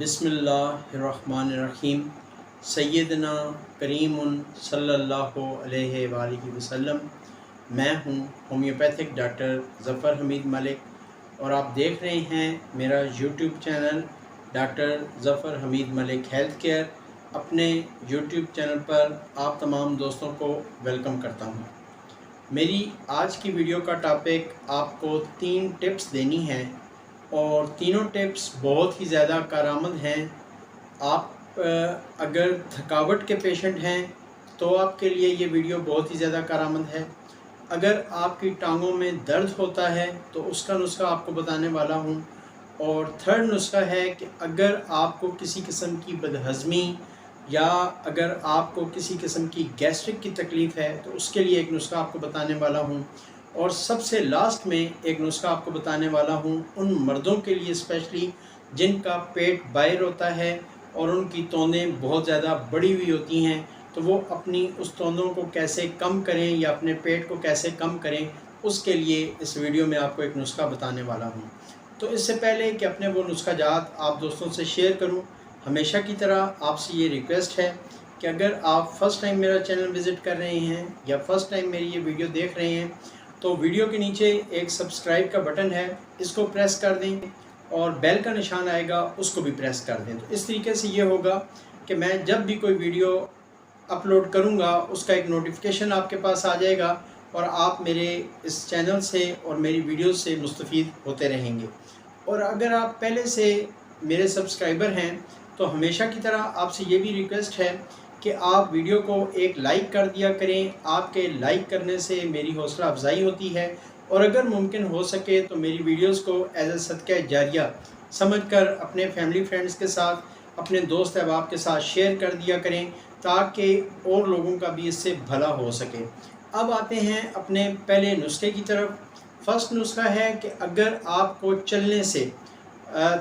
बिस्मिल्लाहिर्रहमानिर्रहीम। सैयदना करीम सल्लल्लाहु अलैहि वआलिहि वसल्लम। मैं हूँ होम्योपैथिक डॉक्टर ज़फ़र हमीद मलिक और आप देख रहे हैं मेरा YouTube channel doctor Zafar Hamid Malik health care. अपने यूट्यूब चैनल पर आप तमाम दोस्तों को वेलकम करता हूँ। मेरी आज की वीडियो का टॉपिक आपको 3 टिप्स देनी है और तीनों टिप्स बहुत ही ज़्यादा कारआमद हैं। आप अगर थकावट के पेशेंट हैं तो आपके लिए ये वीडियो बहुत ही ज़्यादा कारआमद है। अगर आपकी टांगों में दर्द होता है तो उसका नुस्खा आपको बताने वाला हूँ। और थर्ड नुस्खा है कि अगर आपको किसी किस्म की बदहज़मी या अगर आपको किसी किस्म की गैस्ट्रिक की तकलीफ़ है तो उसके लिए एक नुस्खा आपको बताने वाला हूँ। और सबसे लास्ट में एक नुस्खा आपको बताने वाला हूँ उन मर्दों के लिए स्पेशली जिनका पेट बाहर होता है और उनकी तोंदें बहुत ज़्यादा बड़ी हुई होती हैं, तो वो अपनी उस तोंदों को कैसे कम करें या अपने पेट को कैसे कम करें, उसके लिए इस वीडियो में आपको एक नुस्खा बताने वाला हूँ। तो इससे पहले कि अपने वो नुस्खा जात आप दोस्तों से शेयर करूँ, हमेशा की तरह आपसे ये रिक्वेस्ट है कि अगर आप फ़र्स्ट टाइम मेरा चैनल विज़िट कर रहे हैं या फ़र्स्ट टाइम मेरी ये वीडियो देख रहे हैं तो वीडियो के नीचे एक सब्सक्राइब का बटन है, इसको प्रेस कर दें और बेल का निशान आएगा उसको भी प्रेस कर दें। तो इस तरीके से ये होगा कि मैं जब भी कोई वीडियो अपलोड करूँगा उसका एक नोटिफिकेशन आपके पास आ जाएगा और आप मेरे इस चैनल से और मेरी वीडियो से मुस्तफ़ीद होते रहेंगे। और अगर आप पहले से मेरे सब्सक्राइबर हैं तो हमेशा की तरह आपसे ये भी रिक्वेस्ट है कि आप वीडियो को एक लाइक कर दिया करें। आपके लाइक करने से मेरी हौसला अफजाई होती है और अगर मुमकिन हो सके तो मेरी वीडियोस को एज ए सदका जारिया समझकर अपने फैमिली फ्रेंड्स के साथ, अपने दोस्त अहबाब के साथ शेयर कर दिया करें ताकि और लोगों का भी इससे भला हो सके। अब आते हैं अपने पहले नुस्खे की तरफ। फर्स्ट नुस्खा है कि अगर आपको चलने से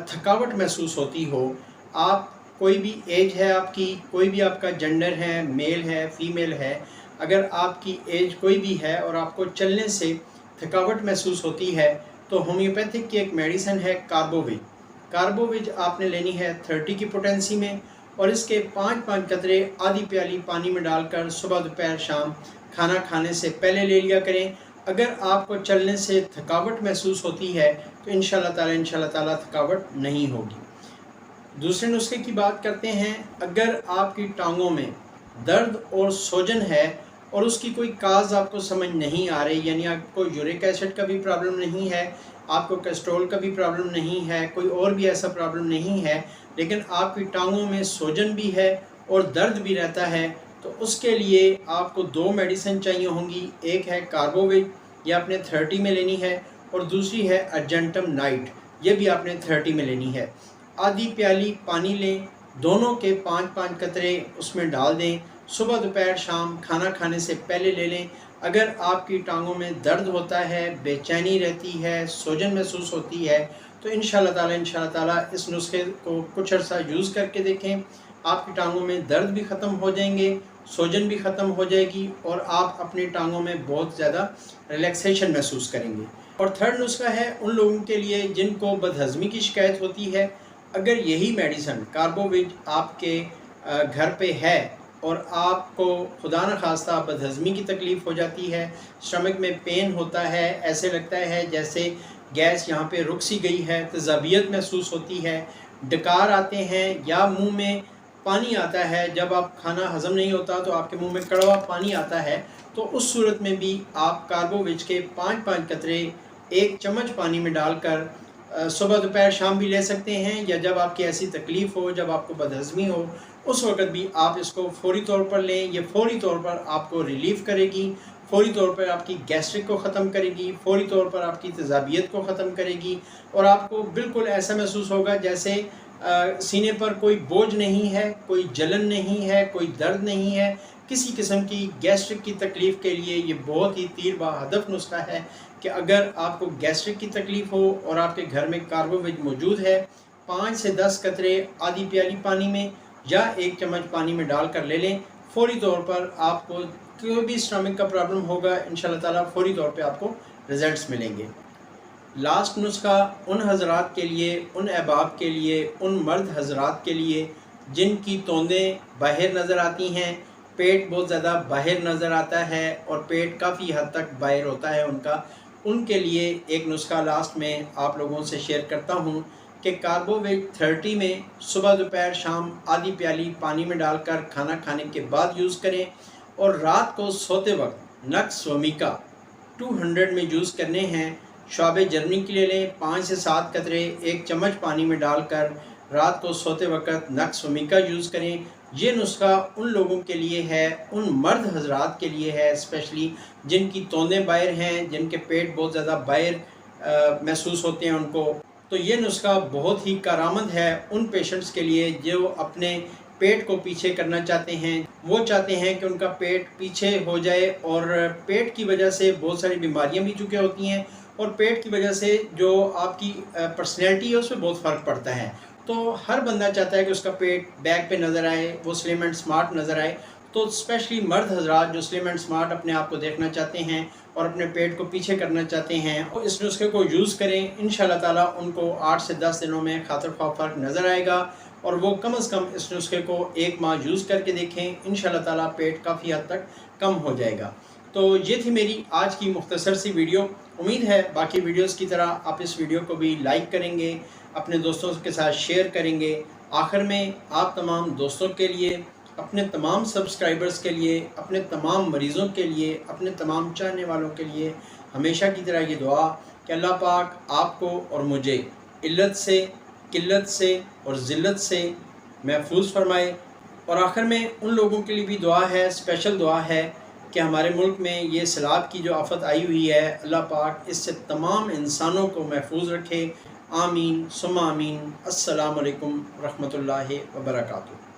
थकावट महसूस होती हो, आप कोई भी एज है आपकी, कोई भी आपका जेंडर है, मेल है, फीमेल है, अगर आपकी एज कोई भी है और आपको चलने से थकावट महसूस होती है तो होम्योपैथिक की एक मेडिसिन है कार्बोविज। कार्बोविज आपने लेनी है 30 की पोटेंसी में और इसके 5-5 कतरे आधी प्याली पानी में डालकर सुबह दोपहर शाम खाना खाने से पहले ले लिया करें। अगर आपको चलने से थकावट महसूस होती है तो इंशाल्लाह ताला थकावट नहीं होगी। दूसरे नुस्खे की बात करते हैं। अगर आपकी टांगों में दर्द और सोजन है और उसकी कोई काज आपको समझ नहीं आ रही, यानी आपको यूरिक एसिड का भी प्रॉब्लम नहीं है, आपको कोलेस्ट्रॉल का भी प्रॉब्लम नहीं है, कोई और भी ऐसा प्रॉब्लम नहीं है, लेकिन आपकी टांगों में सोजन भी है और दर्द भी रहता है, तो उसके लिए आपको 2 मेडिसिन चाहिए होंगी। एक है कार्बोविज, ये आपने 30 में लेनी है, और दूसरी है अर्जेंटम नाइट, ये भी आपने 30 में लेनी है। आधी प्याली पानी लें, दोनों के 5-5 कतरे उसमें डाल दें, सुबह दोपहर शाम खाना खाने से पहले ले लें। अगर आपकी टांगों में दर्द होता है, बेचैनी रहती है, सोजन महसूस होती है, तो इंशाल्लाह ताला इस नुस्खे को कुछ अर्सा यूज़ करके देखें। आपकी टांगों में दर्द भी ख़त्म हो जाएंगे, सोजन भी ख़त्म हो जाएगी और आप अपनी टांगों में बहुत ज़्यादा रिलैक्सेशन महसूस करेंगे। और थर्ड नुस्खा है उन लोगों के लिए जिनको बदहज़मी की शिकायत होती है। अगर यही मेडिसिन कार्बोविज आपके घर पे है और आपको खुदा न खास्ता बदहज़मी की तकलीफ़ हो जाती है, स्टमक में पेन होता है, ऐसे लगता है जैसे गैस यहाँ पे रुक सी गई है, तेज़ाबियत महसूस होती है, डकार आते हैं या मुंह में पानी आता है, जब आप खाना हज़म नहीं होता तो आपके मुंह में कड़वा पानी आता है, तो उस सूरत में भी आप कार्बोविज के 5-5 कतरे 1 चम्मच पानी में डालकर सुबह दोपहर शाम भी ले सकते हैं, या जब आपकी ऐसी तकलीफ़ हो, जब आपको बदहज़मी हो, उस वक़्त भी आप इसको फ़ौरी तौर पर लें। ये फ़ौरी तौर पर आपको रिलीफ़ करेगी, फ़ौरी तौर पर आपकी गैस्ट्रिक को ख़त्म करेगी, फ़ौरी तौर पर आपकी तेज़ाबियत को ख़त्म करेगी और आपको बिल्कुल ऐसा महसूस होगा जैसे सीने पर कोई बोझ नहीं है, कोई जलन नहीं है, कोई दर्द नहीं है। किसी किस्म की गैस्ट्रिक की तकलीफ़ के लिए ये बहुत ही तीर बा हदफ नुस्खा है कि अगर आपको गैस्ट्रिक की तकलीफ़ हो और आपके घर में कार्बोविज मौजूद है, 5 से 10 कतरे आधी प्याली पानी में या 1 चम्मच पानी में डाल कर ले लें। फ़ौरी तौर पर आपको कोई भी स्टमक का प्रॉब्लम होगा, इंशाल्लाह ताला फ़ौरी तौर पे आपको रिज़ल्ट्स मिलेंगे। لاسٹ نسخہ ان حضرات کے لیے، ان احباب کے لیے، ان مرد حضرات کے لیے جن کی توندیں باہر نظر آتی ہیں، پیٹ بہت زیادہ باہر نظر آتا ہے اور پیٹ کافی حد تک باہر ہوتا ہے ان کے لیے ایک نسخہ لاسٹ میں آپ لوگوں سے شیئر کرتا ہوں کہ کاربوویٹ 30 میں صبح دوپہر شام آدھی پیالی پانی میں ڈال کر کھانا کھانے کے بعد یوز کریں، اور رات کو سوتے وقت نکس ومیکا 200 میں یوز کرنے ہیں۔ شعب جرمنی کے لیے لیں، 5 سے 7 قطرے 1 چمچ پانی میں ڈال کر رات کو سوتے وقت نکس ومیکا یوز کریں۔ یہ نسخہ ان لوگوں کے لیے ہے، ان مرد حضرات کے لیے ہے اسپیشلی جن کی توندیں باہر ہیں، جن کے پیٹ بہت زیادہ باہر محسوس ہوتے ہیں ان کو۔ تو یہ نسخہ بہت ہی کارآمد ہے ان پیشنٹس کے لیے جو اپنے پیٹ کو پیچھے کرنا چاہتے ہیں، وہ چاہتے ہیں کہ ان کا پیٹ پیچھے ہو جائے، اور پیٹ کی وجہ سے بہت ساری بیماریاں بھی چونکہ ہوتی ہیں، اور پیٹ کی وجہ سے جو آپ کی پرسنالٹی ہے اس میں بہت فرق پڑتا ہے۔ تو ہر بندہ چاہتا ہے کہ اس کا پیٹ بیک پہ نظر آئے، وہ سلم اینڈ سمارٹ نظر آئے۔ تو اسپیشلی مرد حضرات جو سلم اینڈ سمارٹ اپنے آپ کو دیکھنا چاہتے ہیں اور اپنے پیٹ کو پیچھے کرنا چاہتے ہیں، وہ اس نسخے کو یوز کریں۔ انشاءاللہ تعالیٰ ان کو 8 سے 10 دنوں میں خاطر خواہ فرق نظر آئے گا، اور وہ کم از کم اس نسخے کو 1 ماہ یوز کر کے دیکھیں، انشاءاللہ تعالیٰ پیٹ کافی حد تک کم ہو جائے گا۔ تو یہ تھی میری آج کی مختصر سی ویڈیو۔ امید ہے باقی ویڈیوز کی طرح آپ اس ویڈیو کو بھی لائک کریں گے، اپنے دوستوں کے ساتھ شیئر کریں گے۔ آخر میں آپ تمام دوستوں کے لیے، اپنے تمام سبسکرائبرز کے لیے، اپنے تمام مریضوں کے لیے، اپنے تمام چاہنے والوں کے لیے ہمیشہ کی طرح یہ دعا کہ اللہ پاک آپ کو اور مجھے علت سے، قلت سے اور ذلت سے محفوظ فرمائے۔ اور آخر میں ان لوگوں کے لیے بھی دعا ہے، اسپیشل دعا ہے کہ ہمارے ملک میں یہ سیلاب کی جو آفت آئی ہوئی ہے، اللہ پاک اس سے تمام انسانوں کو محفوظ رکھے۔ آمین ثم آمین۔ السلام علیکم ورحمۃ اللہ وبرکاتہ۔